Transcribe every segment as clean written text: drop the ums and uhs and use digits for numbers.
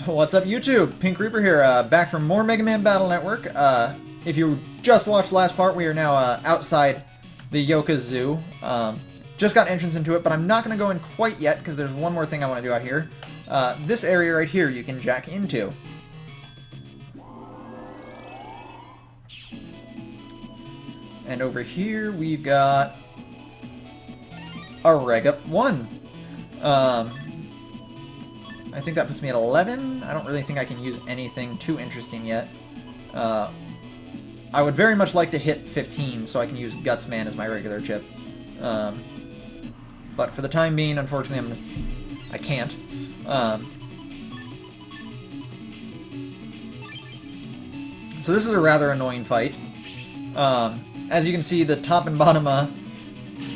What's up, YouTube? Pink Reaper here, back from more Mega Man Battle Network. If you just watched the last part, we are now outside the Yoka Zoo. Just got entrance into it, but I'm not going to go in quite yet, because there's one more thing I want to do out here. This area right here you can jack into. And over here we've got a Reg Up 1. I think that puts me at 11. I don't really think I can use anything too interesting yet. I would very much like to hit 15 so I can use Gutsman as my regular chip. But for the time being, unfortunately, I can't. So this is a rather annoying fight. As you can see, the top and bottom,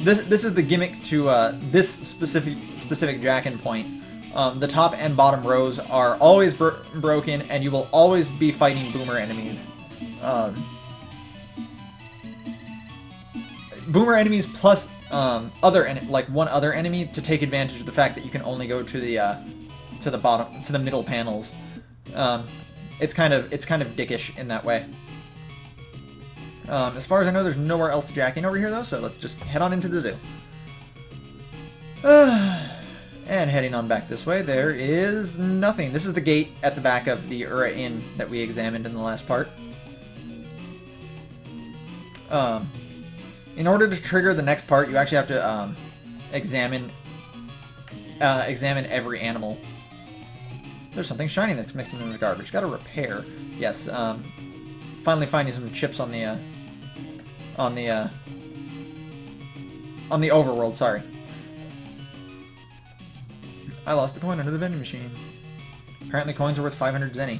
this is the gimmick to this specific jack-in point. The top and bottom rows are always broken, and you will always be fighting boomer enemies. Boomer enemies plus like one other enemy to take advantage of the fact that you can only go to the bottom, to the middle panels. It's kind of dickish in that way. As far as I know, there's nowhere else to jack in over here, though, so let's just head on into the zoo. And heading on back this way, there is nothing. This is the gate at the back of the Ura Inn that we examined in the last part. In order to trigger the next part, you actually have to examine every animal. There's something shiny that's mixing in the garbage. Gotta repair. Yes. Finally finding some chips on the overworld. Sorry. I lost a coin under the vending machine. Apparently coins are worth 500 zenny.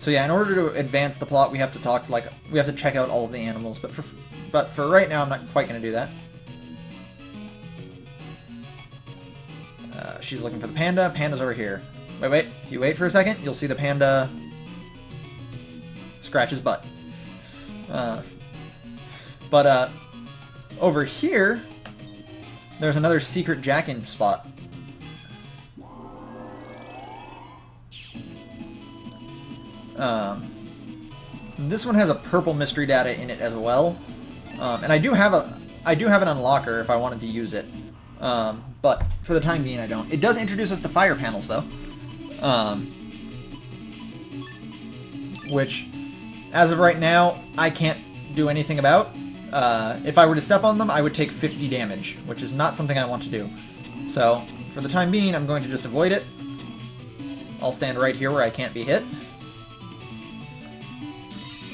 So yeah, in order to advance the plot, we have to talk to, we have to check out all of the animals, but for right now, I'm not quite going to do that. She's looking for the panda. Panda's over here. Wait. If you wait for a second, you'll see the panda scratch his butt. But over here, there's another secret jack-in spot. This one has a purple mystery data in it as well, and I do have an unlocker if I wanted to use it, but for the time being I don't. It does introduce us to fire panels though, which as of right now I can't do anything about. If I were to step on them, I would take 50 damage, which is not something I want to do. So for the time being, I'm going to just avoid it. I'll stand right here where I can't be hit.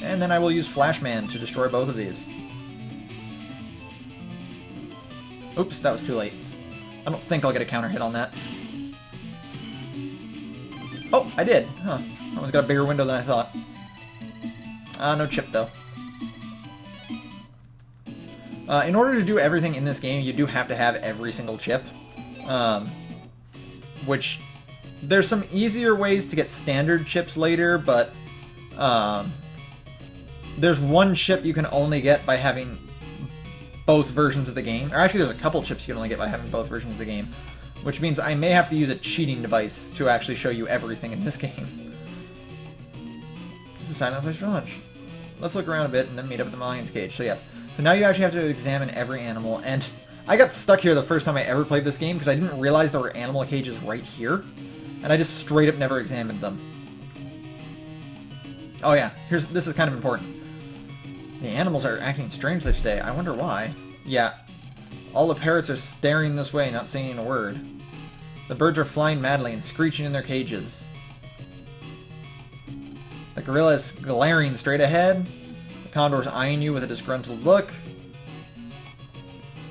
And then I will use Flashman to destroy both of these. Oops, that was too late. I don't think I'll get a counter hit on that. Oh, I did. Huh. I almost got a bigger window than I thought. No chip, though. In order to do everything in this game, you do have to have every single chip. Which, there's some easier ways to get standard chips later, but there's one chip you can only get by having both versions of the game. Or actually, there's a couple chips you can only get by having both versions of the game. Which means I may have to use a cheating device to actually show you everything in this game. This is a silent place for lunch. Let's look around a bit and then meet up at the Lion's Cage. So yes. So now you actually have to examine every animal. And I got stuck here the first time I ever played this game because I didn't realize there were animal cages right here. And I just straight up never examined them. Oh yeah, this is kind of important. The animals are acting strangely today. I wonder why. Yeah. All the parrots are staring this way, not saying a word. The birds are flying madly and screeching in their cages. The gorilla is glaring straight ahead. The condor's eyeing you with a disgruntled look.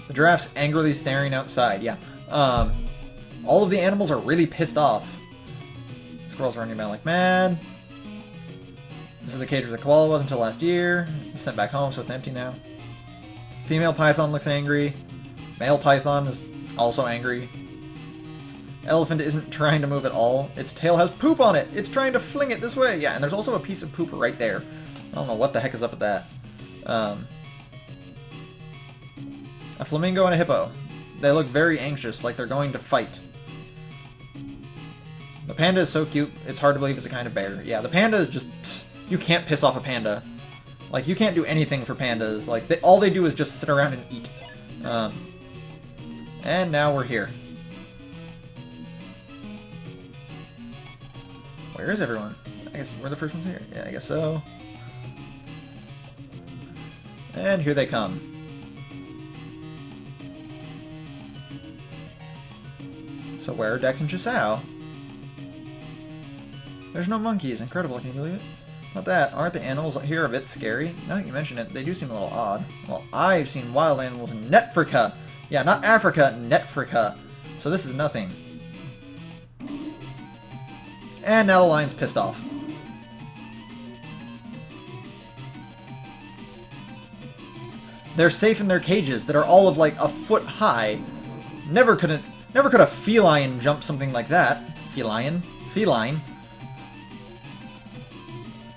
The giraffe's angrily staring outside. Yeah. All of the animals are really pissed off. The squirrel's running about like mad. This is the cage where the koala was until last year. He's sent back home, so it's empty now. Female python looks angry. Male python is also angry. Elephant isn't trying to move at all. Its tail has poop on it. It's trying to fling it this way. Yeah, and there's also a piece of poop right there. I don't know what the heck is up with that. A flamingo and a hippo. They look very anxious, like they're going to fight. The panda is so cute, it's hard to believe it's a kind of bear. Yeah, the panda is just... You can't piss off a panda. Like, you can't do anything for pandas. Like, all they do is just sit around and eat. And now we're here. Where is everyone? I guess we're the first ones here. Yeah, I guess so. And here they come. So where are Dex and Chisao? There's no monkeys. Incredible, can you believe it? Not that. Aren't the animals here a bit scary? Now that you mention it, they do seem a little odd. Well, I've seen wild animals in Netfrica. Yeah, not Africa, Netfrica. So this is nothing. And now the lion's pissed off. They're safe in their cages that are all of like a foot high. Never could a feline jump something like that. Feline.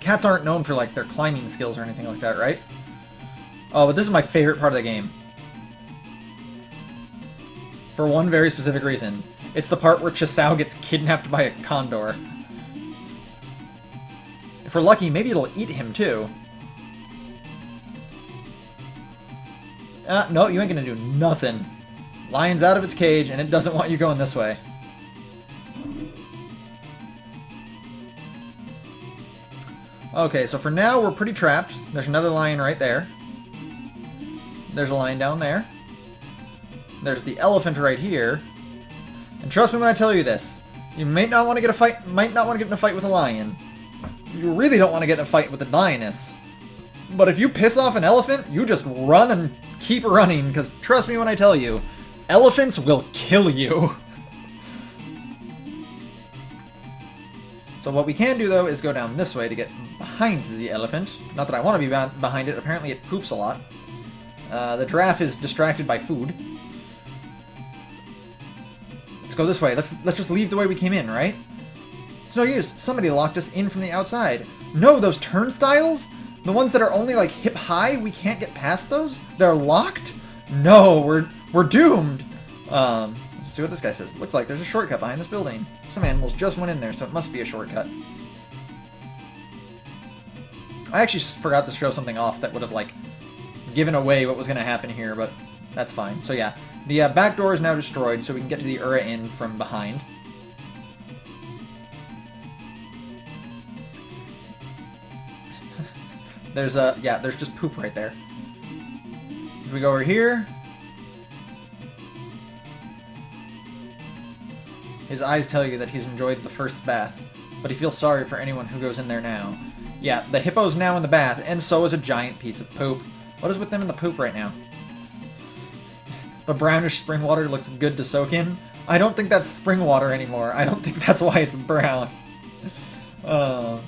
Cats aren't known for like their climbing skills or anything like that, right? Oh, but this is my favorite part of the game. For one very specific reason. It's the part where Chisao gets kidnapped by a condor. If we're lucky, maybe it'll eat him too. No, you ain't gonna do nothing. Lion's out of its cage, and it doesn't want you going this way. Okay, so for now, we're pretty trapped. There's another lion right there. There's a lion down there. There's the elephant right here. And trust me when I tell you this, you might not want to get in a fight with a lion. You really don't want to get in a fight with a lioness. But if you piss off an elephant, you just run and keep running, because trust me when I tell you, elephants will kill you. So what we can do, though, is go down this way to get behind the elephant. Not that I want to be behind it. Apparently it poops a lot. The giraffe is distracted by food. Let's go this way. Let's just leave the way we came in, right? It's no use. Somebody locked us in from the outside. No, those turnstiles? The ones that are only like hip high? We can't get past those? They're locked? No, we're doomed. Let's see what this guy says. Looks like there's a shortcut behind this building. Some animals just went in there, so it must be a shortcut. I actually forgot to show something off that would have, like, given away what was going to happen here, but that's fine. So yeah, the back door is now destroyed, so we can get to the Ura Inn from behind. There's just poop right there. If we go over here... His eyes tell you that he's enjoyed the first bath, but he feels sorry for anyone who goes in there now. Yeah, the hippo's now in the bath, and so is a giant piece of poop. What is with them in the poop right now? The brownish spring water looks good to soak in. I don't think that's spring water anymore. I don't think that's why it's brown. I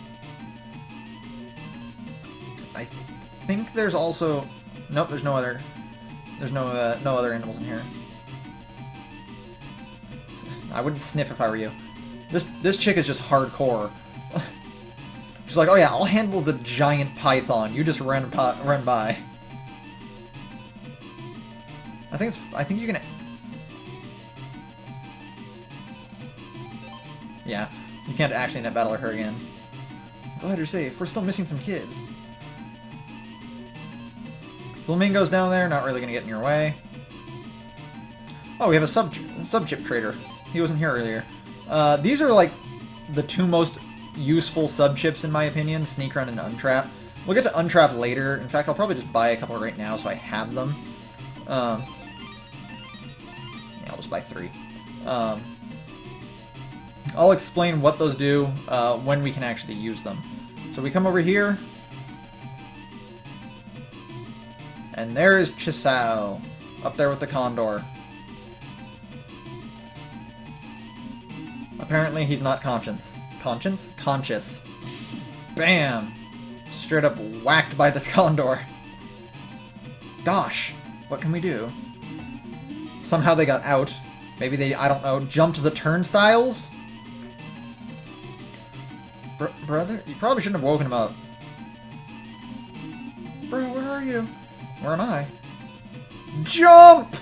think there's also... Nope, there's no other... There's no other animals in here. I wouldn't sniff if I were you. This chick is just hardcore. She's like, oh yeah, I'll handle the giant python. You just run by. I think you can... Yeah, you can't actually net battle her again. Glad you're safe. We're still missing some kids. Flamingo's down there, not really gonna get in your way. Oh, we have a sub-chip trader. He wasn't here earlier. These are like the two most useful sub-chips in my opinion, Sneak Run and Untrap. We'll get to Untrap later. In fact, I'll probably just buy a couple right now so I have them. Yeah, I'll just buy 3. I'll explain what those do when we can actually use them. So we come over here. And there is Chisao, up there with the condor. Apparently he's not conscious. Conscious. Bam! Straight up whacked by the condor. Gosh, what can we do? Somehow they got out. Maybe they, I don't know, jumped the turnstiles? Brother? You probably shouldn't have woken him up. Bro, where are you? Where am I? Jump!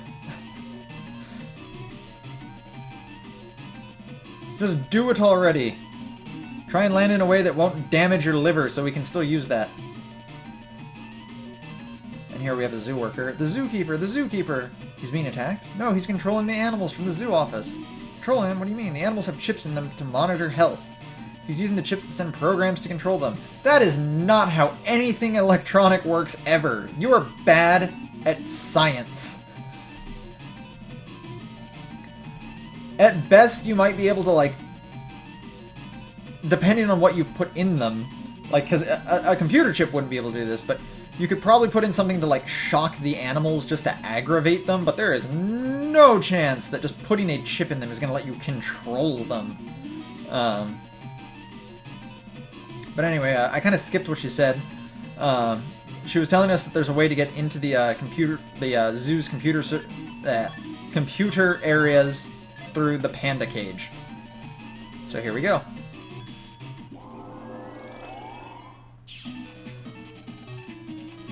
Just do it already. Try and land in a way that won't damage your liver so we can still use that. And here we have the zoo worker. The zookeeper! The zookeeper! He's being attacked? No, he's controlling the animals from the zoo office. Controlling them? What do you mean? The animals have chips in them to monitor health. He's using the chips to send programs to control them. That is not how anything electronic works ever. You are bad at science. At best, you might be able to, like, depending on what you've put in them, like, because a computer chip wouldn't be able to do this, but you could probably put in something to, like, shock the animals just to aggravate them, but there is no chance that just putting a chip in them is going to let you control them. But anyway, I kind of skipped what she said. She was telling us that there's a way to get into the zoo's computer areas through the panda cage. So here we go.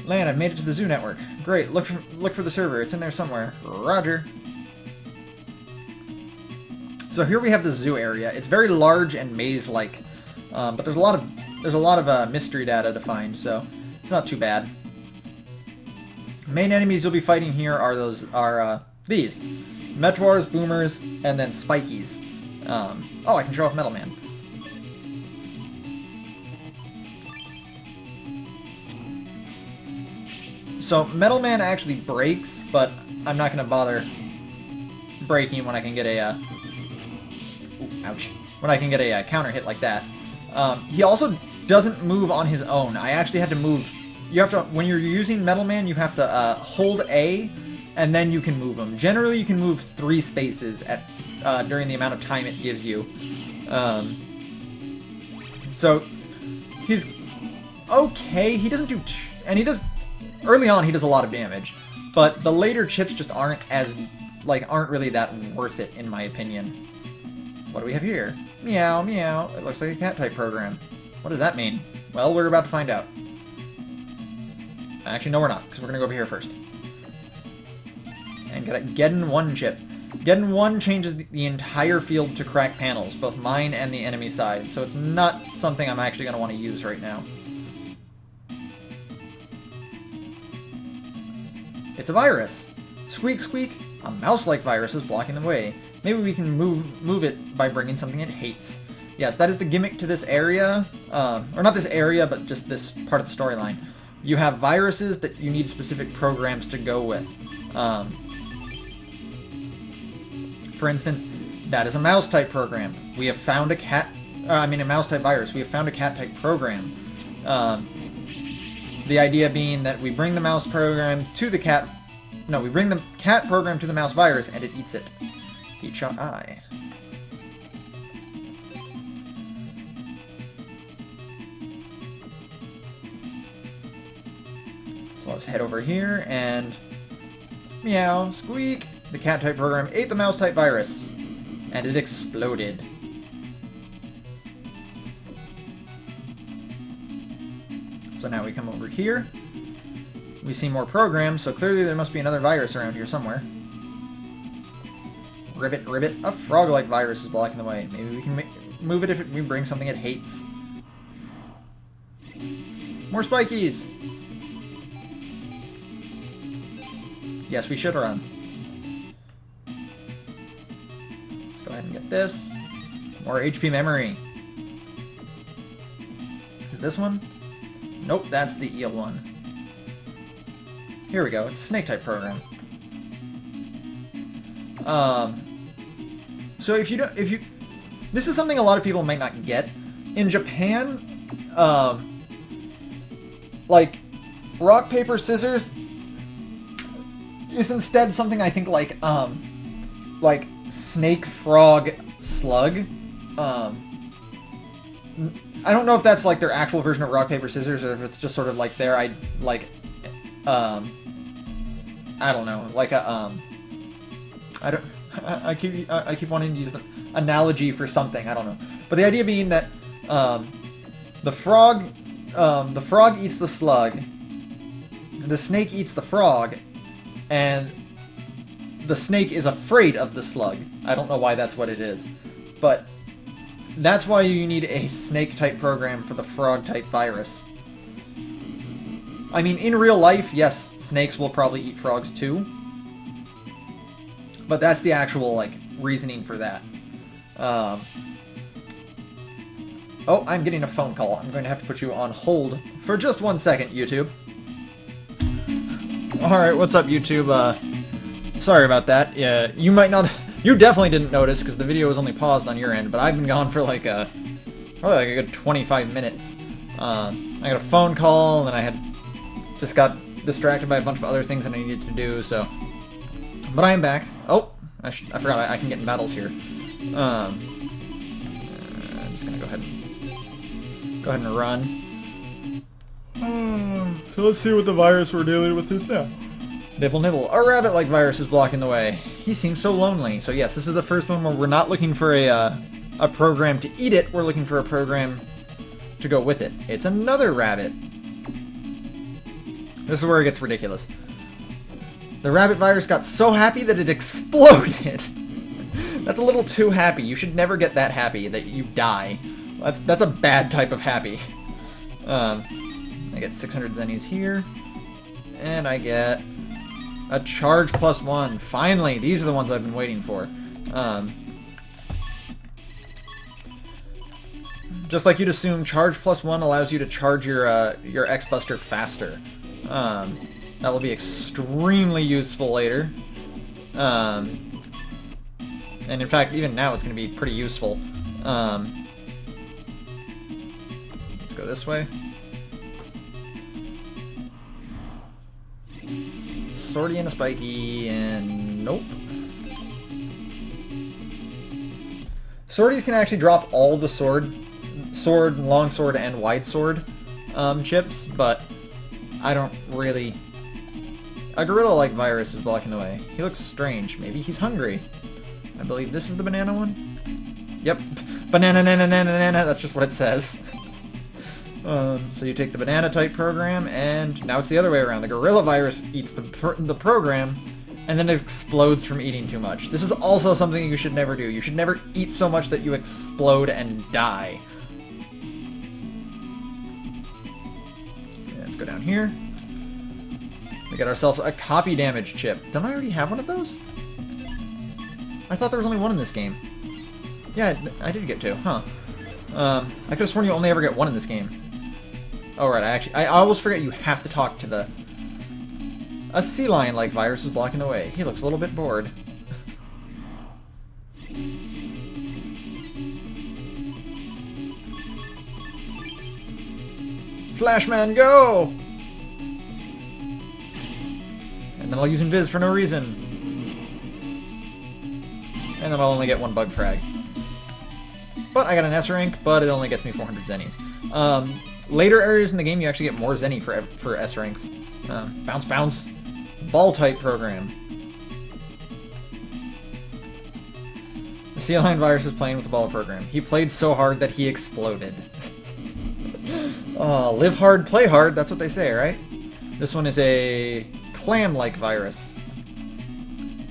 Lan, I've made it to the zoo network. Great, look for the server. It's in there somewhere. Roger. So here we have the zoo area. It's very large and maze-like, but there's a lot of mystery data to find, so it's not too bad. Main enemies you'll be fighting here are these Metroirs, Boomers, and then Spikies. Oh, I can show off Metal Man. So Metal Man actually breaks, but I'm not going to bother breaking when I can get a ouch. When I can get a counter hit like that. He also doesn't move on his own. I actually had to move. You have to, when you're using Metal Man, you have to hold A, and then you can move him. Generally, you can move 3 spaces at during the amount of time it gives you. So he's okay. He doesn't do, and he does. Early on, he does a lot of damage, but the later chips just aren't really that worth it, in my opinion. What do we have here? Meow, meow. It looks like a cat-type program. What does that mean? Well, we're about to find out. Actually, no, we're not, because we're going to go over here first. And get a Geddon 1 chip. Geddon 1 changes the entire field to crack panels, both mine and the enemy side, so it's not something I'm actually going to want to use right now. It's a virus. Squeak, squeak. A mouse-like virus is blocking the way. Maybe we can move it by bringing something it hates. Yes, that is the gimmick to this area. Or not this area, but just this part of the storyline. You have viruses that you need specific programs to go with. For instance, that is a mouse-type program. We have found a mouse-type virus. We have found a cat-type program. The idea being that we bring the mouse program to the cat... No, we bring the cat program to the mouse virus, and it eats it. Heat shot eye. So let's head over here, and... Meow, squeak! The cat-type program ate the mouse-type virus, and it exploded. So now we come over here. We see more programs, so clearly there must be another virus around here somewhere. Ribbit, ribbit. A frog-like virus is blocking the way. Maybe we can move it if we bring something it hates. More spikies! Yes, we should run. Let's go ahead and get this. More HP memory. Is it this one? Nope, that's the eel one. Here we go. It's a snake-type program. So if you this is something a lot of people might not get. In Japan, like rock paper scissors is instead something I think like snake frog slug. I don't know if that's like their actual version of rock paper scissors or if it's just sort of like their I don't know, like a I keep wanting to use the analogy for something, I don't know. But the idea being that the frog eats the slug, the snake eats the frog, and the snake is afraid of the slug. I don't know why that's what it is. But That's why you need a snake-type program for the frog-type virus. I mean, in real life, yes, snakes will probably eat frogs too. But that's the actual, like, reasoning for that. Oh, I'm getting a phone call. I'm going to have to put you on hold for just 1 second, YouTube. Alright, what's up, YouTube? Sorry about that. Yeah, you might not... You definitely didn't notice, because the video was only paused on your end, but I've been gone for like probably like a good 25 minutes. I got a phone call, and then I just got distracted by a bunch of other things that I needed to do, so... But I am back. Oh, I forgot I can get in battles here. I'm just gonna go ahead and run. So let's see what the virus we're dealing with is now. Nibble nibble. A rabbit-like virus is blocking the way. He seems so lonely. So yes, this is the first one where we're not looking for a program to eat it. We're looking for a program to go with it. It's another rabbit. This is where it gets ridiculous. The rabbit virus got so happy that it exploded. That's a little too happy. You should never get that happy that you die. That's a bad type of happy. I get 600 zennies here. And I get a charge +1. Finally, these are the ones I've been waiting for. Just like you'd assume, charge +1 allows you to charge your X-Buster faster. That will be extremely useful later. And in fact, even now it's going to be pretty useful. Let's go this way. Swordy and a spiky, and nope. Swordies can actually drop all the sword, long sword, and wide sword chips, but I don't really... A gorilla-like virus is blocking the way. He looks strange. Maybe he's hungry. I believe this is the banana one? Yep. Banana, that's just what it says. So you take the banana-type program, and now it's the other way around. The gorilla virus eats the program, and then it explodes from eating too much. This is also something you should never do. You should never eat so much that you explode and die. Let's go down here. We got ourselves a copy damage chip. Don't I already have one of those? I thought there was only one in this game. Yeah, I did get two, huh? I could have sworn you only ever get one in this game. Oh, right, I always forget you have to talk to the... A sea lion-like virus is blocking the way. He looks a little bit bored. Flashman, go! And then I'll use Invis for no reason. And then I'll only get one bug frag. But I got an S rank, but it only gets me 400 zennies. Later areas in the game, you actually get more zenny for S ranks. Bounce, bounce. Ball-type program. The sea lion virus is playing with the ball program. He played so hard that he exploded. Oh, live hard, play hard. That's what they say, right? This one is a clam-like virus.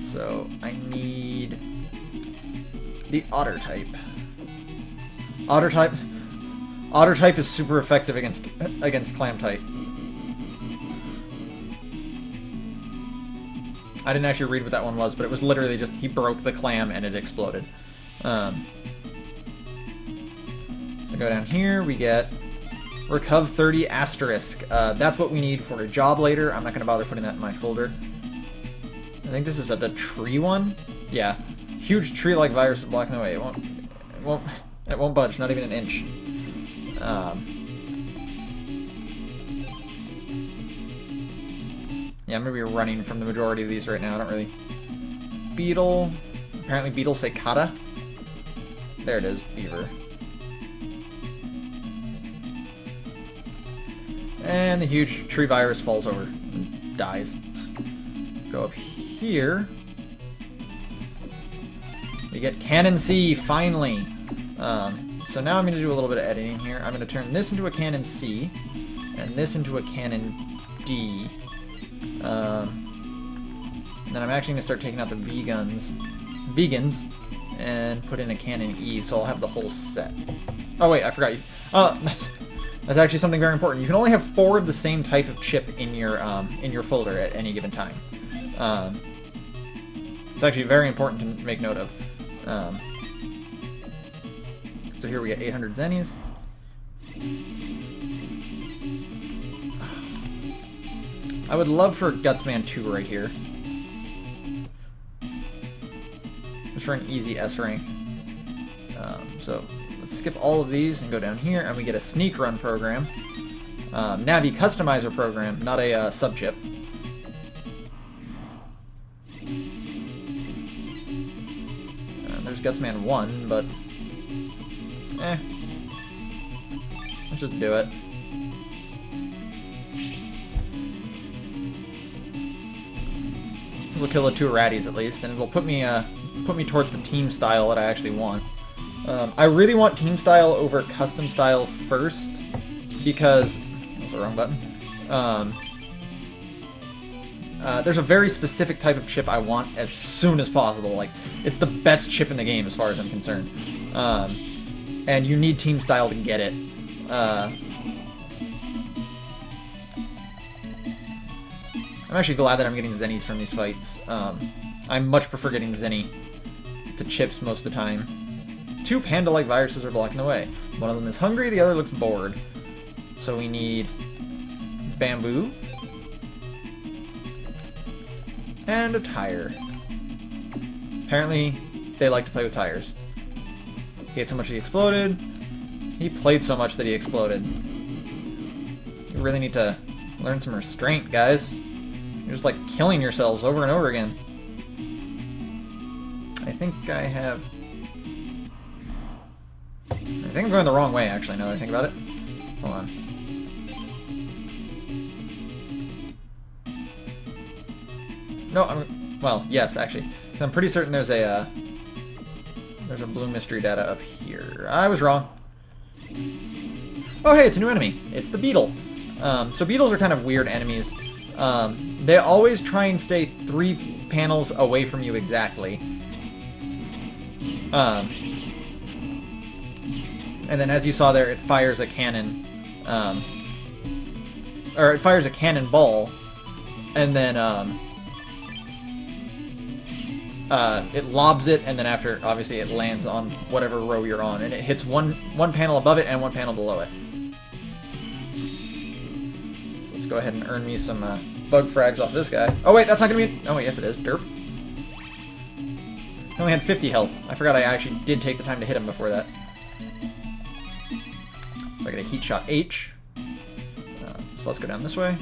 So I need the otter type. Otter type is super effective against clam type. I didn't actually read what that one was, but it was literally just he broke the clam and it exploded. So go down here, we get Recov 30 asterisk. That's what we need for a job later. I'm not going to bother putting that in my folder. I think this is the tree one. Yeah, huge tree-like virus is blocking the way. It won't budge, not even an inch. Yeah, I'm gonna be running from the majority of these right now. I don't really... Beetle. Apparently beetles say kata. There it is, beaver. And the huge tree virus falls over and dies. Go up here. We get Cannon C, finally. So now I'm going to do a little bit of editing here. I'm going to turn this into a Cannon C, and this into a Cannon D. And then I'm actually going to start taking out the vegans. and put in a Cannon E, so I'll have the whole set. Oh wait, I forgot you. That's actually something very important. You can only have 4 of the same type of chip in your folder at any given time. It's actually very important to make note of. So here we get 800 Zennies. I would love for Gutsman 2 right here. Just for an easy S rank. So let's skip all of these and go down here, and we get a Sneak Run program. Navi Customizer program, not a sub-chip. There's Gutsman 1, but... let's just do it. This will kill the 2 ratties at least, and it'll put me towards the team style that I actually want. I really want team style over custom style first, because that's the wrong button. There's a very specific type of chip I want as soon as possible. Like, it's the best chip in the game as far as I'm concerned, and you need team style to get it. I'm actually glad that I'm getting Zennies from these fights. I much prefer getting Zenny to chips most of the time. 2 panda-like viruses are blocking the way. One of them is hungry, the other looks bored. So we need bamboo. And a tire. Apparently, they like to play with tires. He ate so much he exploded. He played so much that he exploded. You really need to learn some restraint, guys. You're just like killing yourselves over and over again. I think I'm going the wrong way, actually, now that I think about it. Hold on. No, well, yes, actually. I'm pretty certain there's a blue mystery data up here. I was wrong. Oh, hey, it's a new enemy. It's the beetle. So beetles are kind of weird enemies. They always try and stay 3 panels away from you exactly. And then, as you saw there, it fires a cannon, or it fires a cannonball, and then it lobs it, and then after, obviously, it lands on whatever row you're on, and it hits one panel above it and 1 panel below it. So let's go ahead and earn me some bug frags off this guy. Oh wait, that's not gonna be. Oh wait, yes it is. Derp. I only had 50 health. I forgot I actually did take the time to hit him before that. So I get a heat shot H. So let's go down this way.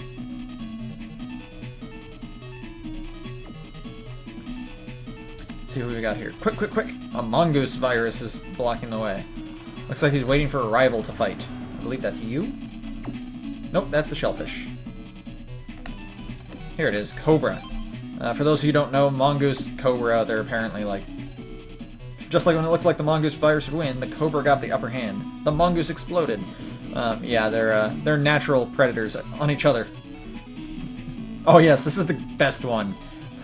Let's see who we got here. Quick, quick, quick! A mongoose virus is blocking the way. Looks like he's waiting for a rival to fight. I believe that's you? Nope, that's the shellfish. Here it is, Cobra. For those of you who don't know, Mongoose, Cobra, they're apparently like... Just like when it looked like the Mongoose virus would win, the Cobra got the upper hand. The Mongoose exploded. Yeah, they're natural predators on each other. Oh yes, this is the best one.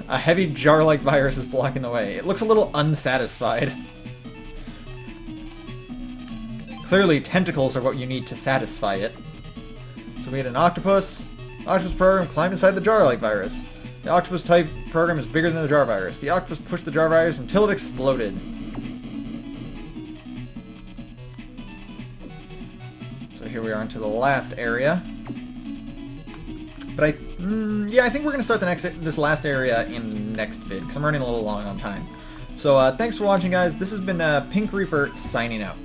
A heavy jar-like virus is blocking the way. It looks a little unsatisfied. Clearly, tentacles are what you need to satisfy it. So we had an octopus. Octopus program climbed inside the jar-like virus. The octopus type program is bigger than the jar virus. The octopus pushed the jar virus until it exploded. So here we are into the last area. But yeah, I think we're going to start this last area in the next vid, because I'm running a little long on time. So thanks for watching, guys. This has been Pink Reaper signing out.